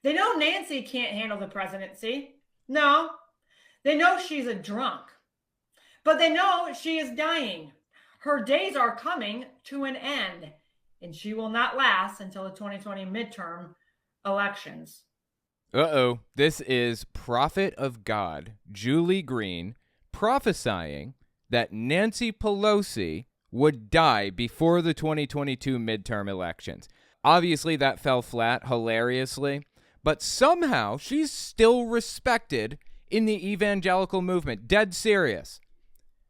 They know Nancy can't handle the presidency. No, they know she's a drunk. But they know she is dying. Her days are coming to an end, and she will not last until the 2020 midterm elections. Uh-oh. This is Prophet of God, Julie Greene, prophesying that Nancy Pelosi would die before the 2022 midterm elections. Obviously, that fell flat, hilariously, but somehow she's still respected in the evangelical movement. Dead serious.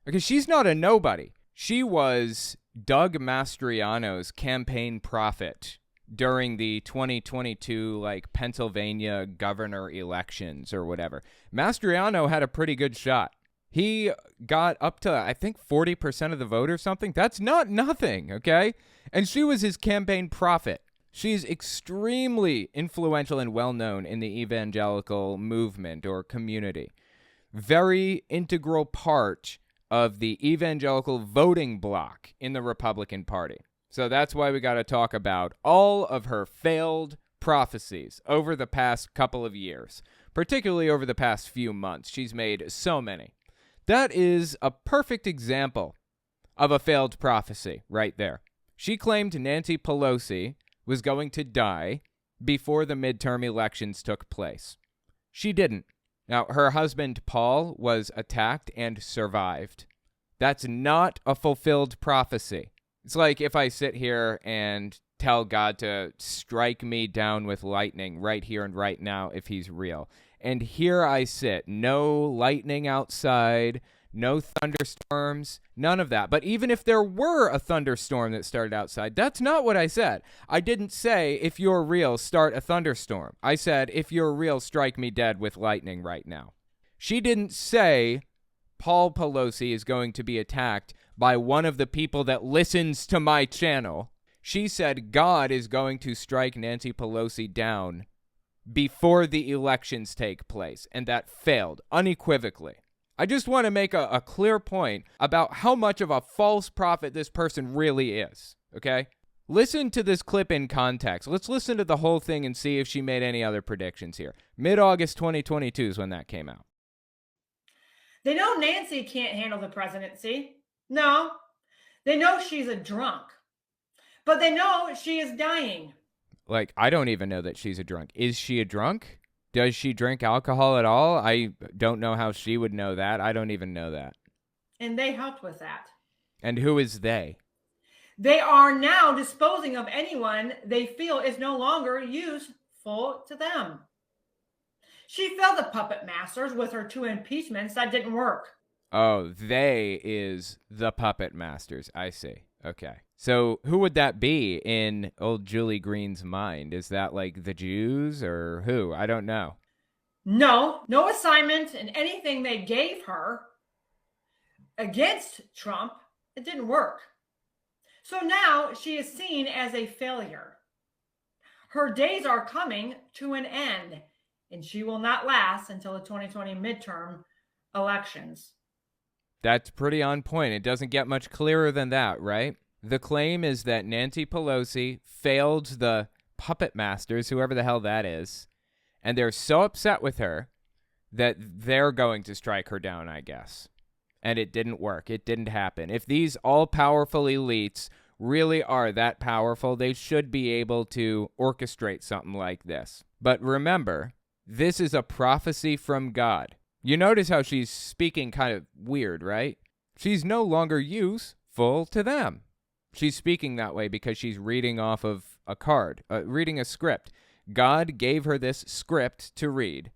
Because she's not a nobody. She was Doug Mastriano's campaign prophet during the 2022 Pennsylvania governor elections or whatever. Mastriano had a pretty good shot. He got up to, I think, 40% of the vote or something. That's not nothing, okay? And she was his campaign prophet. She's extremely influential and well-known in the evangelical movement or community. Very integral part of the evangelical voting bloc in the Republican Party. So that's why we got to talk about all of her failed prophecies over the past couple of years, particularly over the past few months. She's made so many. That is a perfect example of a failed prophecy right there. She claimed Nancy Pelosi was going to die before the midterm elections took place. She didn't. Now, her husband, Paul, was attacked and survived. That's not a fulfilled prophecy. It's like if I sit here and tell God to strike me down with lightning right here and right now if he's real. And here I sit, no lightning outside, no thunderstorms, none of that. But even if there were a thunderstorm that started outside, that's not what I said. I didn't say, if you're real, start a thunderstorm. I said, if you're real, strike me dead with lightning right now. She didn't say Paul Pelosi is going to be attacked by one of the people that listens to my channel. She said God is going to strike Nancy Pelosi down before the elections take place, and that failed unequivocally. I just want to make a clear point about how much of a false prophet this person really is, okay? Listen to this clip in context. Let's listen to the whole thing and see if she made any other predictions here. Mid-August 2022 is when that came out. They know Nancy can't handle the presidency. No, they know she's a drunk. But they know she is dying. I don't even know that she's a drunk. Is she a drunk? Does she drink alcohol at all? I don't know how she would know that. I don't even know that. And they helped with that. And who is they? They are now disposing of anyone they feel is no longer useful to them. She failed the puppet masters with her 2 impeachments that didn't work. Oh, they is the puppet masters. I see. Okay. So who would that be in old Julie Greene's mind? Is that the Jews or who? I don't know. No assignment and anything they gave her against Trump, it didn't work. So now she is seen as a failure. Her days are coming to an end, and she will not last until the 2020 midterm elections. That's pretty on point. It doesn't get much clearer than that, right? The claim is that Nancy Pelosi failed the puppet masters, whoever the hell that is, and they're so upset with her that they're going to strike her down, I guess. And it didn't work. It didn't happen. If these all-powerful elites really are that powerful, they should be able to orchestrate something like this. But remember, this is a prophecy from God. You notice how she's speaking kind of weird, right? She's no longer useful to them. She's speaking that way because she's reading off of a card, reading a script. God gave her this script to read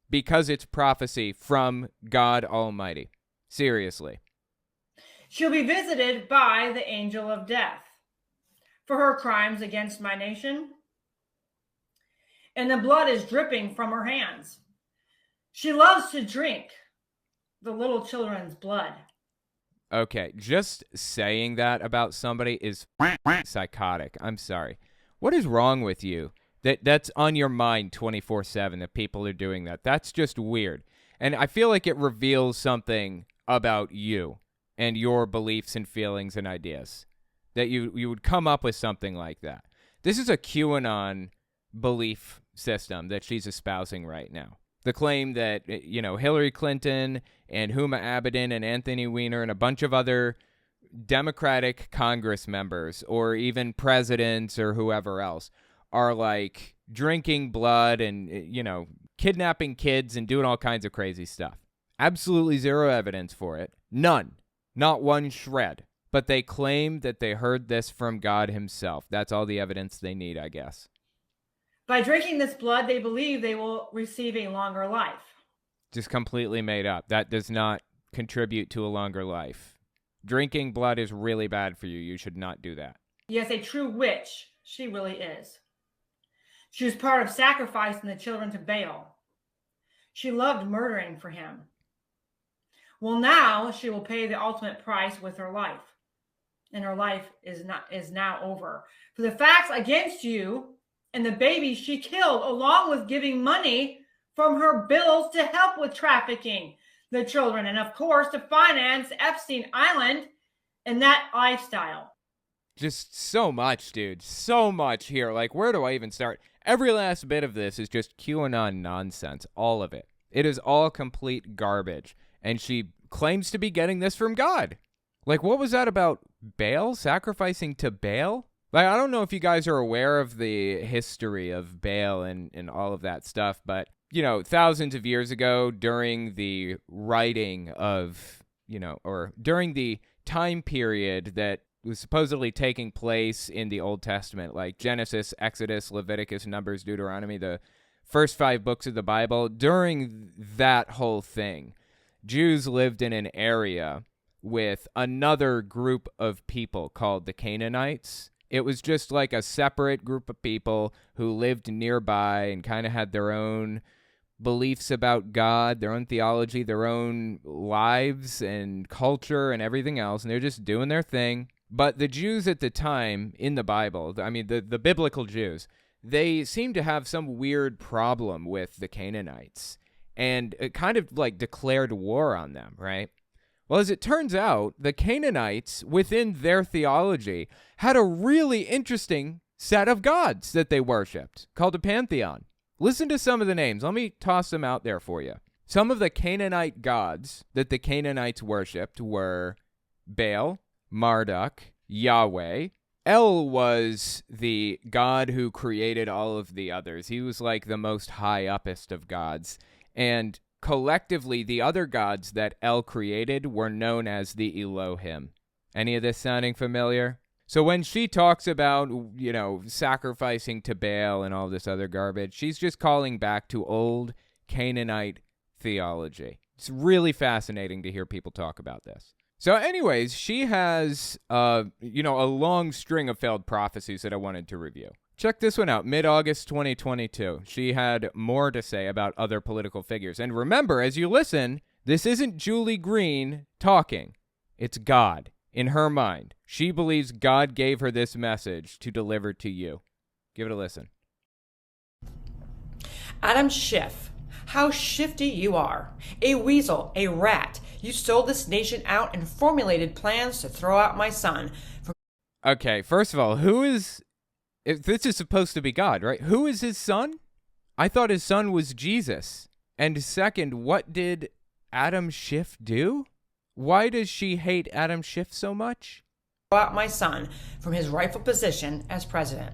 because it's prophecy from God Almighty. Seriously. She'll be visited by the angel of death for her crimes against my nation. And the blood is dripping from her hands. She loves to drink the little children's blood. Okay, just saying that about somebody is psychotic. I'm sorry. What is wrong with you? That's on your mind 24/7 that people are doing that. That's just weird. And I feel like it reveals something about you and your beliefs and feelings and ideas, that you would come up with something like that. This is a QAnon belief system that she's espousing right now. The claim that, Hillary Clinton and Huma Abedin and Anthony Weiner and a bunch of other Democratic Congress members or even presidents or whoever else are like drinking blood and, kidnapping kids and doing all kinds of crazy stuff. Absolutely zero evidence for it. None. Not one shred. But they claim that they heard this from God himself. That's all the evidence they need, I guess. By drinking this blood, they believe they will receive a longer life. Just completely made up. That does not contribute to a longer life. Drinking blood is really bad for you. You should not do that. Yes, a true witch. She really is. She was part of sacrificing the children to Baal. She loved murdering for him. Well, now she will pay the ultimate price with her life. And her life is now over. For the facts against you and the baby she killed, along with giving money from her bills to help with trafficking the children, and of course to finance Epstein Island and that lifestyle. Just so much, dude. So much here. Like, where do I even start? Every last bit of this is just QAnon nonsense. All of it. It is all complete garbage. And she claims to be getting this from God. Like, what was that about Baal? Sacrificing to Baal? Like, I don't know if you guys are aware of the history of Baal and all of that stuff, but, thousands of years ago during the writing of, or during the time period that was supposedly taking place in the Old Testament, like Genesis, Exodus, Leviticus, Numbers, Deuteronomy, the first 5 books of the Bible, during that whole thing, Jews lived in an area with another group of people called the Canaanites. It was just like a separate group of people who lived nearby and kind of had their own beliefs about God, their own theology, their own lives and culture and everything else, and they're just doing their thing. But the Jews at the time in the Bible, the biblical Jews, they seemed to have some weird problem with the Canaanites, and it kind of like declared war on them, right? Well, as it turns out, the Canaanites, within their theology, had a really interesting set of gods that they worshipped, called a pantheon. Listen to some of the names. Let me toss them out there for you. Some of the Canaanite gods that the Canaanites worshipped were Baal, Marduk, Yahweh. El was the god who created all of the others. He was like the most high-uppest of gods. And collectively, the other gods that El created were known as the Elohim. Any of this sounding familiar? So when she talks about, sacrificing to Baal and all this other garbage, she's just calling back to old Canaanite theology. It's really fascinating to hear people talk about this. So anyways, she has, a long string of failed prophecies that I wanted to review. Check this one out. Mid-August 2022. She had more to say about other political figures. And remember, as you listen, this isn't Julie Greene talking. It's God. In her mind, she believes God gave her this message to deliver to you. Give it a listen. Adam Schiff, how shifty you are. A weasel, a rat. You sold this nation out and formulated plans to throw out my son. Okay, first of all, this is supposed to be God, right? Who is his son? I thought his son was Jesus. And second, what did Adam Schiff do? Why does she hate Adam Schiff so much? Throw out my son from his rightful position as president.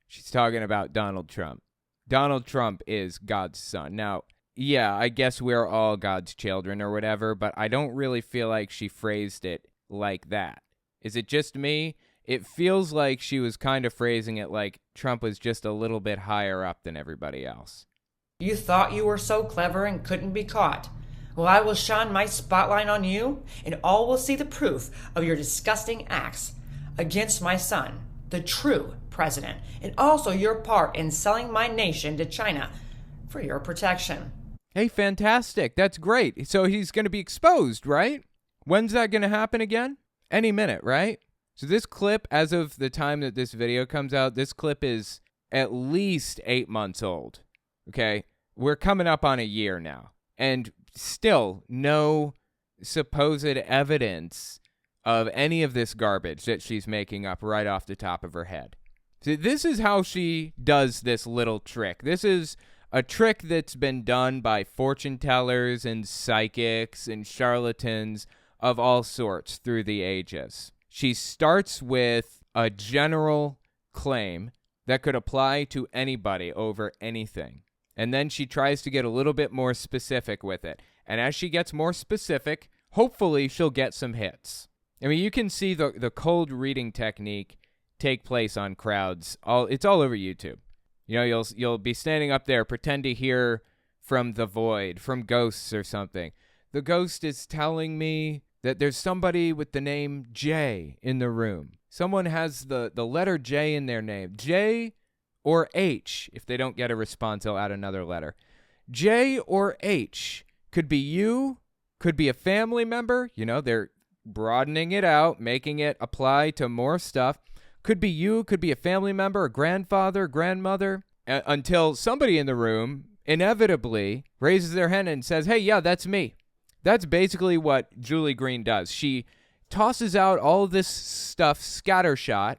She's talking about Donald Trump. Donald Trump is God's son. Now, yeah, I guess we're all God's children or whatever, but I don't really feel like she phrased it like that. Is it just me? It feels like she was kind of phrasing it like Trump was just a little bit higher up than everybody else. You thought you were so clever and couldn't be caught. Well, I will shine my spotlight on you, and all will see the proof of your disgusting acts against my son, the true president, and also your part in selling my nation to China for your protection. Hey, fantastic. That's great. So he's going to be exposed, right? When's that going to happen again? Any minute, right? So this clip, as of the time that this video comes out, this clip is at least 8 months old. Okay? We're coming up on a year now. And still no supposed evidence of any of this garbage that she's making up right off the top of her head. So this is how she does this little trick. This is a trick that's been done by fortune tellers and psychics and charlatans of all sorts through the ages. She starts with a general claim that could apply to anybody over anything. And then she tries to get a little bit more specific with it. And as she gets more specific, hopefully she'll get some hits. I mean, you can see the cold reading technique take place on crowds. It's all over YouTube. You know, you'll be standing up there, pretend to hear from the void, from ghosts or something. The ghost is telling me that there's somebody with the name J in the room. Someone has the letter J in their name. J or H. If they don't get a response, they'll add another letter. J or H. Could be you, could be a family member. You know, they're broadening it out, making it apply to more stuff. Could be you, could be a family member, a grandfather, grandmother, until somebody in the room inevitably raises their hand and says, hey, yeah, that's me. That's basically what Julie Greene does. She tosses out all this stuff scattershot.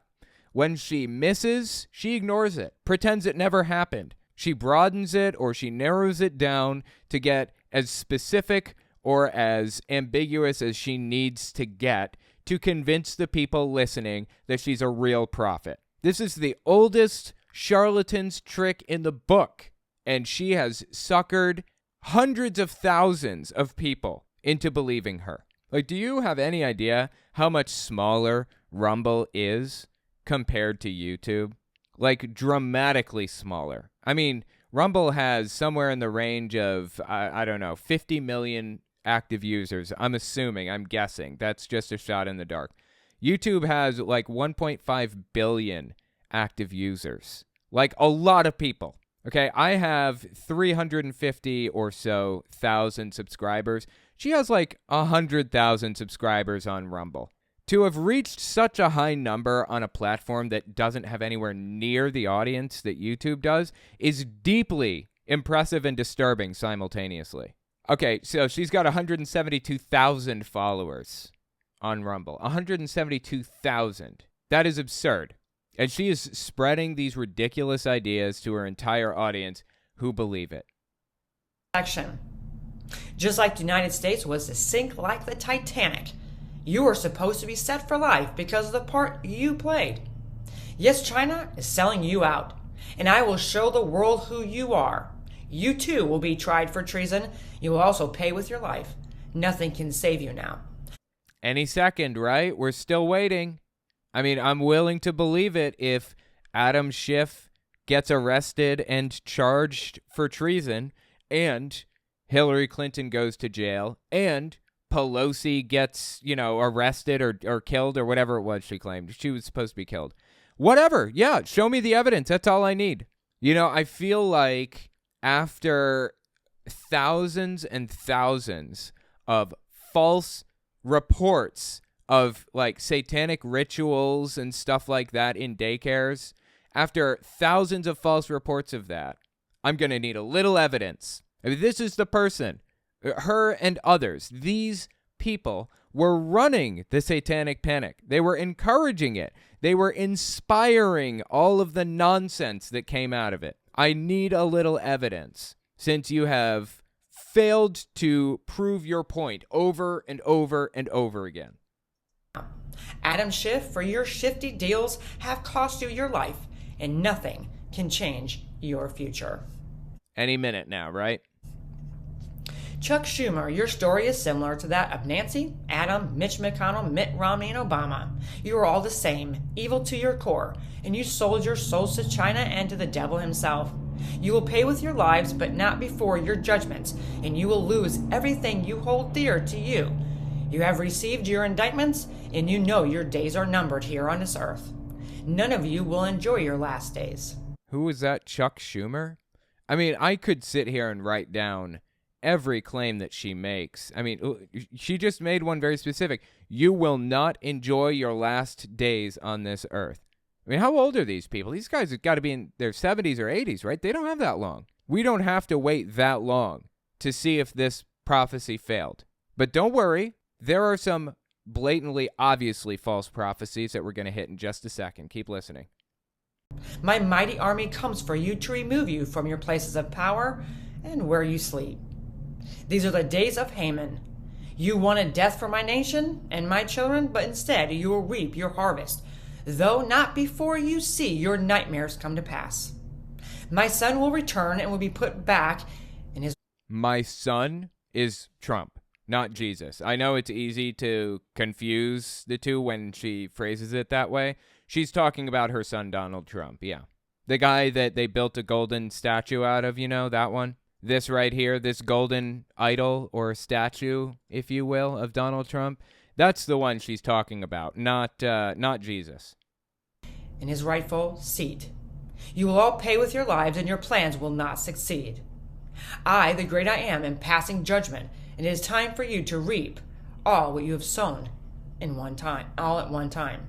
When she misses, she ignores it, pretends it never happened. She broadens it or she narrows it down to get as specific or as ambiguous as she needs to get to convince the people listening that she's a real prophet. This is the oldest charlatan's trick in the book, and she has suckered hundreds of thousands of people into believing her. Like, do you have any idea how much smaller Rumble is compared to YouTube? Like, dramatically smaller. I mean, Rumble has somewhere in the range of, I don't know, 50 million active users. I'm guessing. That's just a shot in the dark. YouTube has like 1.5 billion active users. Like, a lot of people. Okay, I have 350 or so thousand subscribers. She has like 100,000 subscribers on Rumble. To have reached such a high number on a platform that doesn't have anywhere near the audience that YouTube does is deeply impressive and disturbing simultaneously. Okay, so she's got 172,000 followers on Rumble. 172,000. That is absurd. And she is spreading these ridiculous ideas to her entire audience who believe it. Action. Just like the United States was to sink like the Titanic, you are supposed to be set for life because of the part you played. Yes, China is selling you out, and I will show the world who you are. You too will be tried for treason. You will also pay with your life. Nothing can save you now. Any second, right? We're still waiting. I mean, I'm willing to believe it if Adam Schiff gets arrested and charged for treason, and Hillary Clinton goes to jail, and Pelosi gets, arrested or killed or whatever it was she claimed. She was supposed to be killed. Whatever. Yeah, show me the evidence. That's all I need. I feel like after thousands and thousands of false reports of like satanic rituals and stuff like that in daycares, after thousands of false reports of that, I'm going to need a little evidence. I mean, this is the person, her and others. These people were running the satanic panic. They were encouraging it. They were inspiring all of the nonsense that came out of it. I need a little evidence, since you have failed to prove your point over and over and over again. Adam Schiff, for your shifty deals have cost you your life, and nothing can change your future. Any minute now, right? Chuck Schumer, your story is similar to that of Nancy, Adam, Mitch McConnell, Mitt Romney, and Obama. You are all the same, evil to your core, and you sold your souls to China and to the devil himself. You will pay with your lives, but not before your judgments, and you will lose everything you hold dear to you. You have received your indictments, and you know your days are numbered here on this earth. None of you will enjoy your last days. Who was that, Chuck Schumer? I mean, I could sit here and write down every claim that she makes. I mean, she just made one very specific. You will not enjoy your last days on this earth. I mean, how old are these people? These guys have got to be in their 70s or 80s, right? They don't have that long. We don't have to wait that long to see if this prophecy failed. But don't worry. There are some blatantly, obviously false prophecies that we're going to hit in just a second. Keep listening. My mighty army comes for you to remove you from your places of power and where you sleep. These are the days of Haman. You wanted death for my nation and my children, but instead you will reap your harvest, though not before you see your nightmares come to pass. My son will return and will be put back in his... My son is Trump, not Jesus. I know it's easy to confuse the two when she phrases it that way. She's talking about her son, Donald Trump, yeah. The guy that they built a golden statue out of, you know, that one? This right here, this golden idol or statue, if you will, of Donald Trump. That's the one she's talking about, not Jesus. In his rightful seat. You will all pay with your lives, and your plans will not succeed. I, the great I am passing judgment, and it is time for you to reap all what you have sown in one time, all at one time.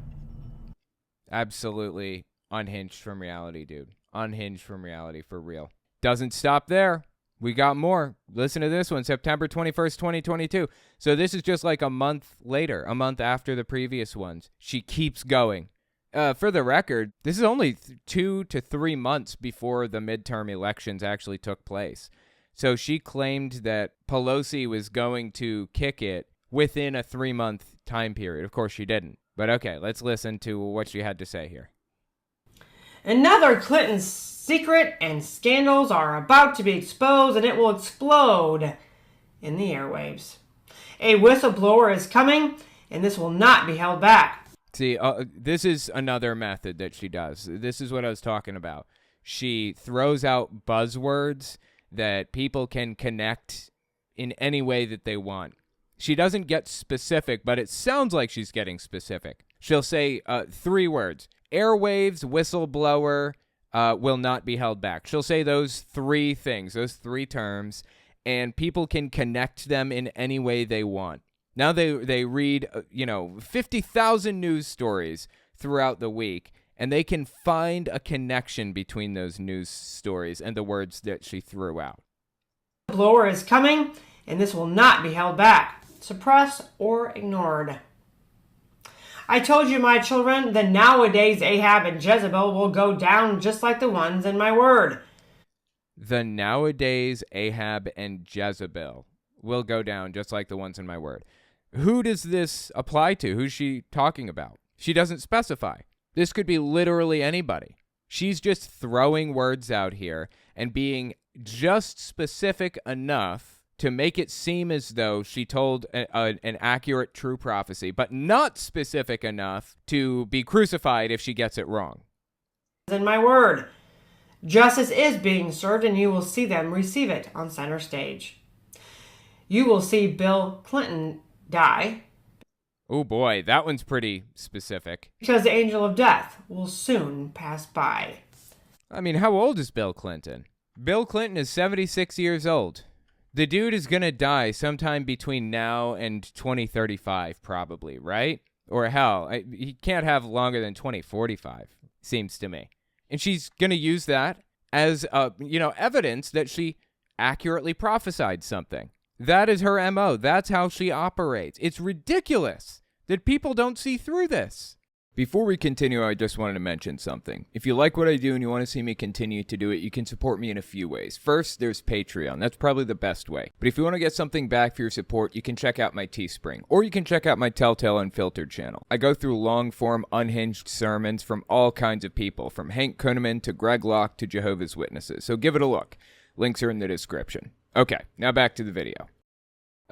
Absolutely unhinged from reality, dude. Unhinged from reality, for real. Doesn't stop there. We got more. Listen to this one, September 21st, 2022. So this is just like a month later, a month after the previous ones. She keeps going. For the record, this is only 2 to 3 months before the midterm elections actually took place. So she claimed that Pelosi was going to kick it within a 3-month time period. Of course, she didn't. But okay, let's listen to what she had to say here. Another Clinton secret and scandals are about to be exposed, and it will explode in the airwaves. A whistleblower is coming, and this will not be held back. See, this is another method that she does. This is what I was talking about. She throws out buzzwords that people can connect in any way that they want. She doesn't get specific, but it sounds like she's getting specific. She'll say 3 words. Airwaves, whistleblower, will not be held back. She'll say those 3 things, those 3 terms, and people can connect them in any way they want. Now they read, 50,000 news stories throughout the week, and they can find a connection between those news stories and the words that she threw out. The blower is coming, and this will not be held back, suppressed, or ignored. I told you, my children, the nowadays Ahab and Jezebel will go down just like the ones in my word. The nowadays Ahab and Jezebel will go down just like the ones in my word. Who does this apply to? Who's she talking about? She doesn't specify. This could be literally anybody. She's just throwing words out here and being just specific enough to make it seem as though she told an accurate, true prophecy, but not specific enough to be crucified if she gets it wrong. In my word, justice is being served, and you will see them receive it on center stage. You will see Bill Clinton die. Oh boy, that one's pretty specific. Because the angel of death will soon pass by. I mean, how old is Bill Clinton? Bill Clinton is 76 years old. The dude is going to die sometime between now and 2035, probably, right? Or hell, he can't have longer than 2045, seems to me. And she's going to use that as, evidence that she accurately prophesied something. That is her MO. That's how she operates. It's ridiculous that people don't see through this. Before we continue, I just wanted to mention something. If you like what I do and you want to see me continue to do it, you can support me in a few ways. First, there's Patreon. That's probably the best way. But if you want to get something back for your support, you can check out my Teespring. Or you can check out my Telltale Unfiltered channel. I go through long-form, unhinged sermons from all kinds of people, from Hank Kunneman to Greg Locke to Jehovah's Witnesses. So give it a look. Links are in the description. Okay, now back to the video.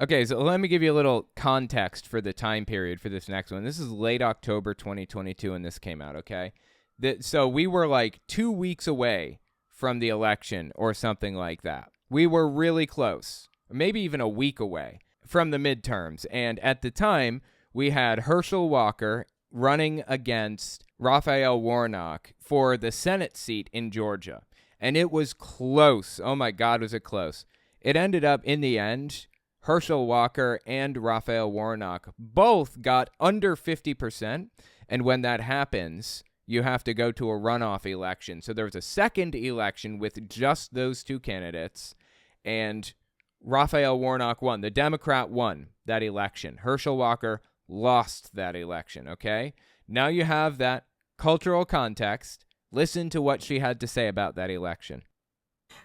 Okay, so let me give you a little context for the time period for this next one. This is late October 2022 when this came out, okay? So we were like 2 weeks away from the election or something like that. We were really close, maybe even a week away from the midterms. And at the time, we had Herschel Walker running against Raphael Warnock for the Senate seat in Georgia. And it was close. Oh my God, was it close. It ended up, in the end, Herschel Walker and Raphael Warnock both got under 50%. And when that happens, you have to go to a runoff election. So there was a second election with just those 2 candidates. And Raphael Warnock won. The Democrat won that election. Herschel Walker lost that election, okay? Now you have that cultural context. Listen to what she had to say about that election.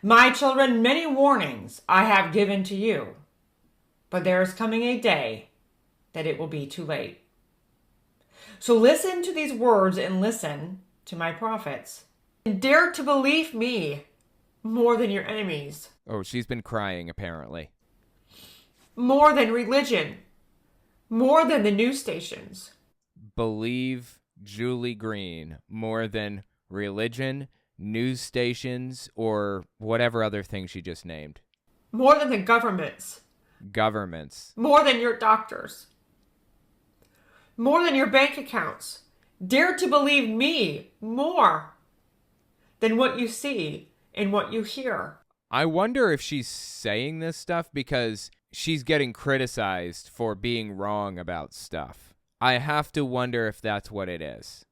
My children, many warnings I have given to you, but there is coming a day that it will be too late. So listen to these words and listen to my prophets. And dare to believe me more than your enemies. Oh, she's been crying, apparently. More than religion. More than the news stations. Believe Julie Greene more than religion, news stations, or whatever other thing she just named. More than the governments. Governments. More than your doctors. More than your bank accounts. Dare to believe me more than what you see and what you hear. I wonder if she's saying this stuff because she's getting criticized for being wrong about stuff. I have to wonder if that's what it is.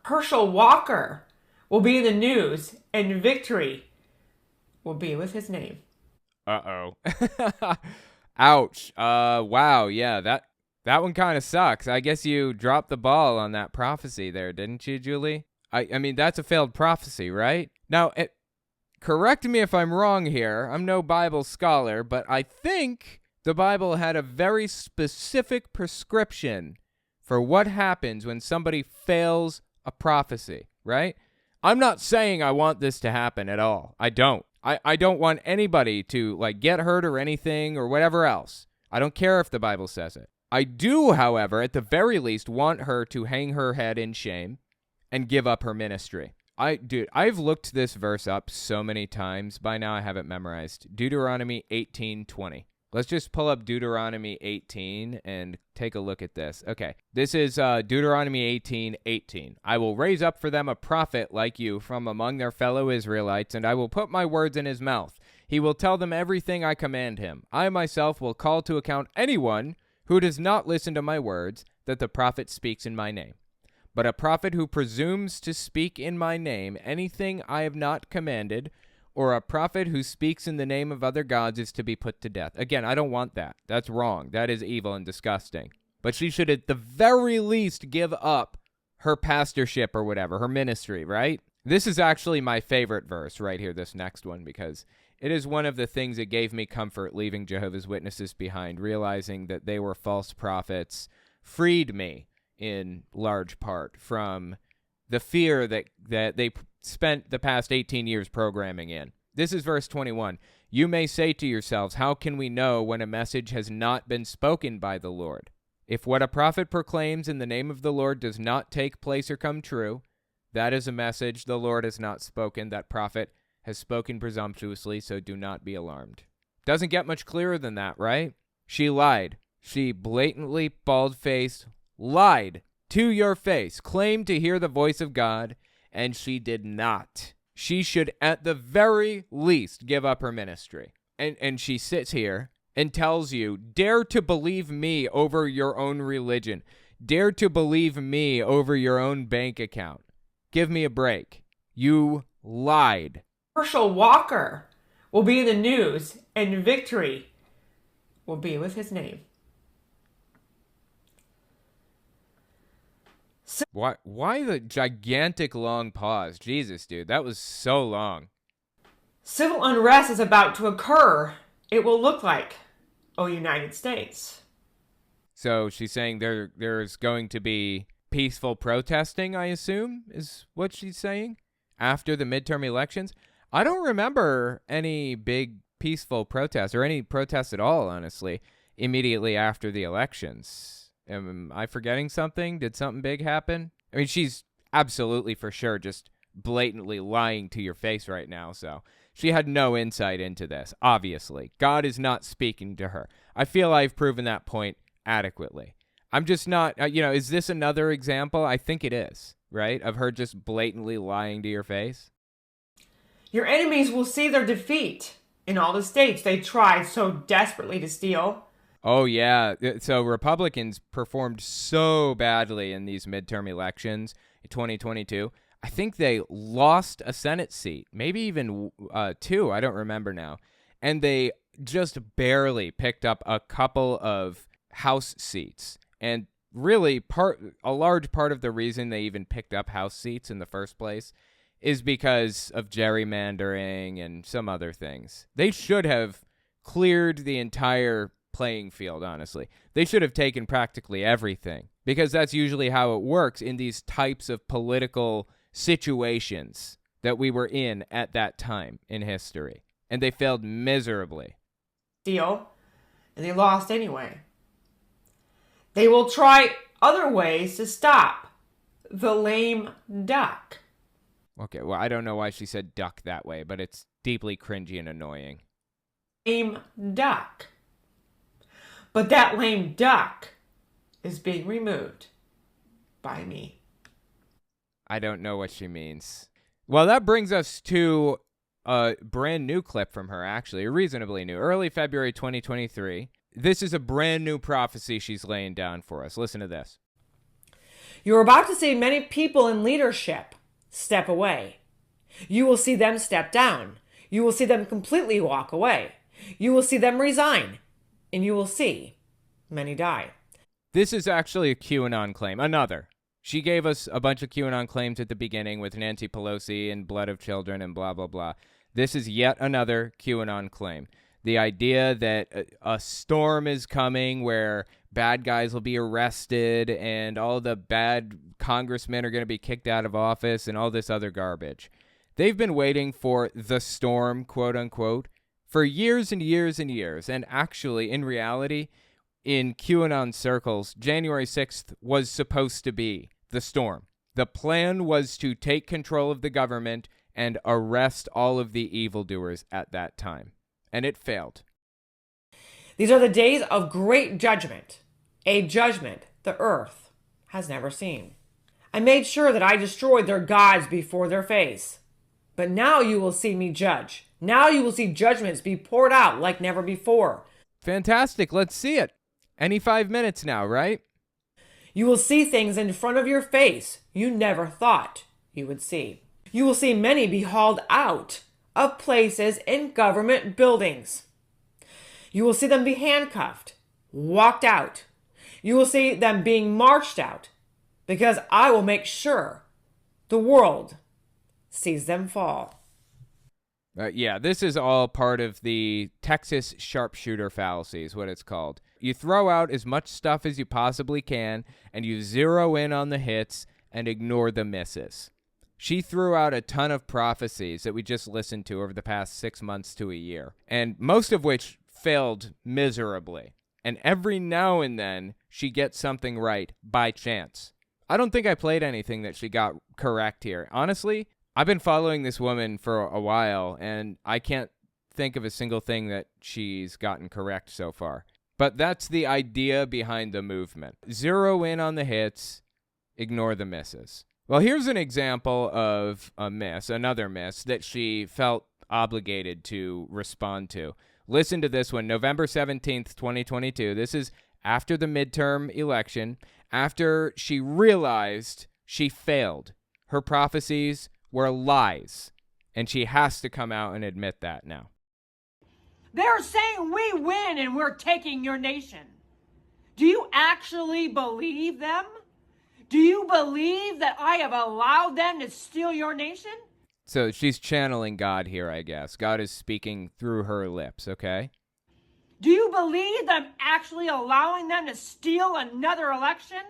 Herschel Walker will be in the news, and victory will be with his name. Uh-oh. Ouch. Wow, yeah, that one kind of sucks. I guess you dropped the ball on that prophecy there, didn't you, Julie? I mean, that's a failed prophecy, right? Now, correct me if I'm wrong here. I'm no Bible scholar, but I think the Bible had a very specific prescription for what happens when somebody fails a prophecy, right? I'm not saying I want this to happen at all. I don't. I don't want anybody to get hurt or anything or whatever else. I don't care if the Bible says it. I do, however, at the very least, want her to hang her head in shame and give up her ministry. I've looked this verse up so many times. By now I have it memorized. Deuteronomy 18:20. Let's just pull up Deuteronomy 18 and take a look at this. Okay, this is Deuteronomy 18:18. I will raise up for them a prophet like you from among their fellow Israelites, and I will put my words in his mouth. He will tell them everything I command him. I myself will call to account anyone who does not listen to my words, that the prophet speaks in my name. But a prophet who presumes to speak in my name anything I have not commanded, or a prophet who speaks in the name of other gods is to be put to death. Again, I don't want that. That's wrong. That is evil and disgusting. But she should at the very least give up her pastorship or whatever, her ministry, right? This is actually my favorite verse right here, this next one, because it is one of the things that gave me comfort leaving Jehovah's Witnesses behind, realizing that they were false prophets, freed me in large part from the fear that they spent the past 18 years programming in. This is verse 21. You may say to yourselves, how can we know when a message has not been spoken by the Lord? If what a prophet proclaims in the name of the Lord does not take place or come true, that is a message the Lord has not spoken. That prophet has spoken presumptuously, so do not be alarmed. Doesn't get much clearer than that, right? She lied. She blatantly, bald-faced, lied to your face, claimed to hear the voice of God, and she did not. She should at the very least give up her ministry. And she sits here and tells you, dare to believe me over your own religion. Dare to believe me over your own bank account. Give me a break. You lied. Herschel Walker will be in the news, and victory will be with his name. Why the gigantic long pause? Jesus, dude, that was so long. Civil unrest is about to occur. It will look like, United States. So she's saying there's going to be peaceful protesting, I assume, is what she's saying, after the midterm elections. I don't remember any big peaceful protests or any protests at all, honestly, immediately after the elections. Am I forgetting something? Did something big happen? I mean, she's absolutely for sure just blatantly lying to your face right now, so she had no insight into this, obviously. God is not speaking to her. I feel I've proven that point adequately. I'm just not, is this another example? I think it is, right? Of her just blatantly lying to your face? Your enemies will see their defeat in all the states they tried so desperately to steal. Oh, yeah. So Republicans performed so badly in these midterm elections in 2022. I think they lost a Senate seat, maybe even two. I don't remember now. And they just barely picked up a couple of House seats. And really, a large part of the reason they even picked up House seats in the first place is because of gerrymandering and some other things. They should have cleared the entire playing field, honestly. They should have taken practically everything, because that's usually how it works in these types of political situations that we were in at that time in history. And they failed miserably. Deal, and they lost anyway. They will try other ways to stop the lame duck. Okay, well, I don't know why she said duck that way, but it's deeply cringy and annoying. Lame duck. But that lame duck is being removed by me. I don't know what she means. Well, that brings us to a brand new clip from her, actually, reasonably new. Early February 2023. This is a brand new prophecy she's laying down for us. Listen to this. You're about to see many people in leadership step away. You will see them step down. You will see them completely walk away. You will see them resign. And you will see many die. This is actually a QAnon claim. Another. She gave us a bunch of QAnon claims at the beginning with Nancy Pelosi and blood of children and blah, blah, blah. This is yet another QAnon claim. The idea that a storm is coming where bad guys will be arrested and all the bad congressmen are going to be kicked out of office and all this other garbage. They've been waiting for the storm, quote unquote, for years and years and years. And actually, in reality, in QAnon circles, January 6th was supposed to be the storm. The plan was to take control of the government and arrest all of the evildoers at that time. And it failed. These are the days of great judgment, a judgment the earth has never seen. I made sure that I destroyed their gods before their face. But now you will see me judge. Now you will see judgments be poured out like never before. Fantastic. Let's see it. Any 5 minutes now, right? You will see things in front of your face you never thought you would see. You will see many be hauled out of places in government buildings. You will see them be handcuffed, walked out. You will see them being marched out, because I will make sure the world sees them fall. Yeah, this is all part of the Texas sharpshooter fallacy is what it's called. You throw out as much stuff as you possibly can, and you zero in on the hits and ignore the misses. She threw out a ton of prophecies that we just listened to over the past 6 months to a year, and most of which failed miserably. And every now and then, she gets something right by chance. I don't think I played anything that she got correct here. Honestly, I've been following this woman for a while, and I can't think of a single thing that she's gotten correct so far. But that's the idea behind the movement. Zero in on the hits, ignore the misses. Well, here's an example of a miss, another miss, that she felt obligated to respond to. Listen to this one, November 17th, 2022. This is after the midterm election, after she realized she failed. Her prophecies were lies, and she has to come out and admit that now. They're saying we win and we're taking your nation. Do you actually believe them? Do you believe that I have allowed them to steal your nation? So she's channeling God here, I guess. God is speaking through her lips, okay? Do you believe that I'm actually allowing them to steal another election?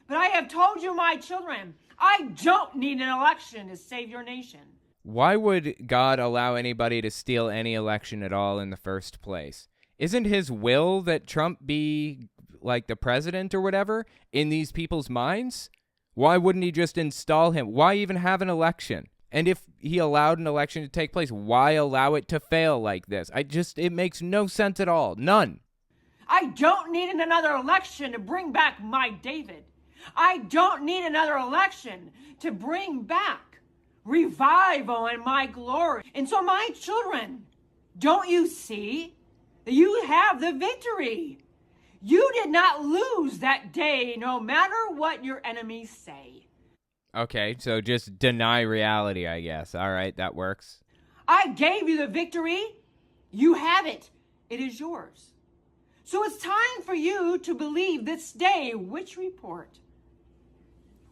But I have told you, my children, I don't need an election to save your nation. Why would God allow anybody to steal any election at all in the first place? Isn't his will that Trump be like the president or whatever in these people's minds? Why wouldn't he just install him? Why even have an election? And if he allowed an election to take place, why allow it to fail like this? It makes no sense at all. None. I don't need another election to bring back my David. I don't need another election to bring back revival and my glory. And so, my children, don't you see that you have the victory? You did not lose that day, no matter what your enemies say. Okay, so just deny reality, I guess. All right, that works. I gave you the victory. You have it. It is yours. So it's time for you to believe this day which report.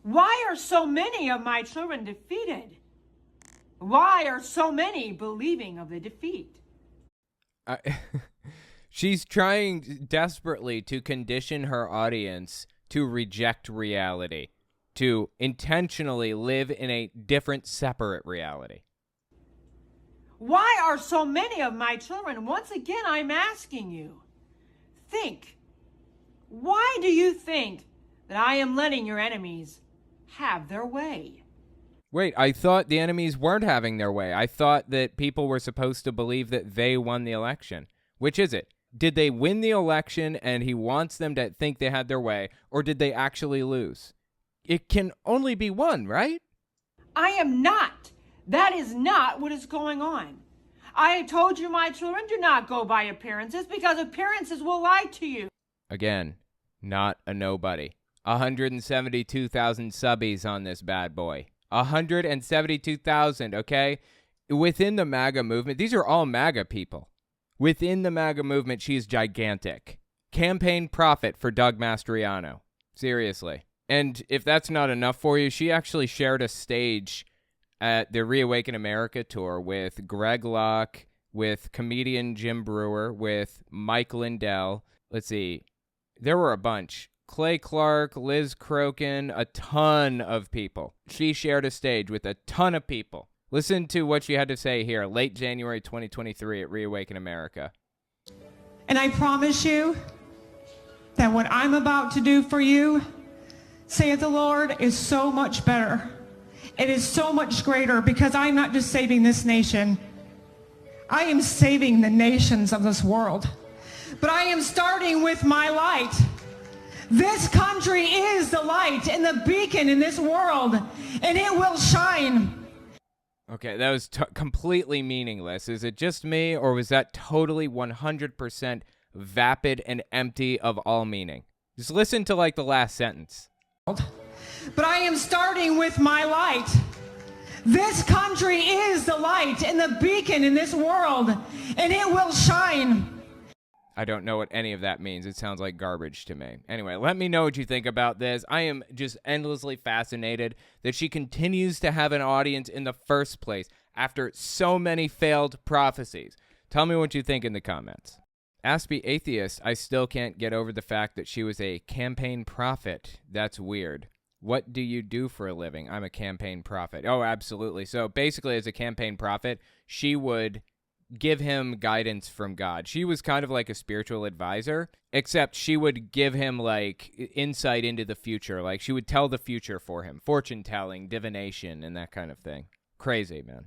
Why are so many of my children defeated? Why are so many believing of the defeat? She's trying desperately to condition her audience to reject reality, to intentionally live in a different, separate reality. Why are so many of my children, once again I'm asking you, think, why do you think that I am letting your enemies have their way? Wait, I thought the enemies weren't having their way. I thought that people were supposed to believe that they won the election. Which is it? Did they win the election and he wants them to think they had their way, or did they actually lose? It can only be one, right? I am not. That is not what is going on. I have told you, my children, do not go by appearances, because appearances will lie to you. Again, not a nobody. 172,000 subbies on this bad boy. 172,000, okay? Within the MAGA movement, these are all MAGA people. Within the MAGA movement, she's gigantic. Campaign profit for Doug Mastriano. Seriously. And if that's not enough for you, she actually shared a stage at the Reawaken America tour with Greg Locke, with comedian Jim Brewer, with Mike Lindell. Let's see. There were a bunch. Clay Clark, Liz Crokin, a ton of people. She shared a stage with a ton of people. Listen to what she had to say here, late January 2023 at Reawaken America. And I promise you that what I'm about to do for you, saith the Lord, is so much better. It is so much greater, because I'm not just saving this nation. I am saving the nations of this world. But I am starting with my light. This country is the light and the beacon in this world, and it will shine. Okay, that was completely meaningless. Is it just me, or was that totally 100% vapid and empty of all meaning? Just listen to, like, the last sentence. But I am starting with my light. This country is the light and the beacon in this world, and it will shine. I don't know what any of that means. It sounds like garbage to me. Anyway, let me know what you think about this. I am just endlessly fascinated that she continues to have an audience in the first place after so many failed prophecies. Tell me what you think in the comments. Aspie Atheist, I still can't get over the fact that she was a campaign prophet. That's weird. What do you do for a living? I'm a campaign prophet. Oh, absolutely. So basically, as a campaign prophet, she would give him guidance from God. She was kind of like a spiritual advisor, except she would give him like insight into the future. Like she would tell the future for him, fortune telling, divination, and that kind of thing. Crazy, man.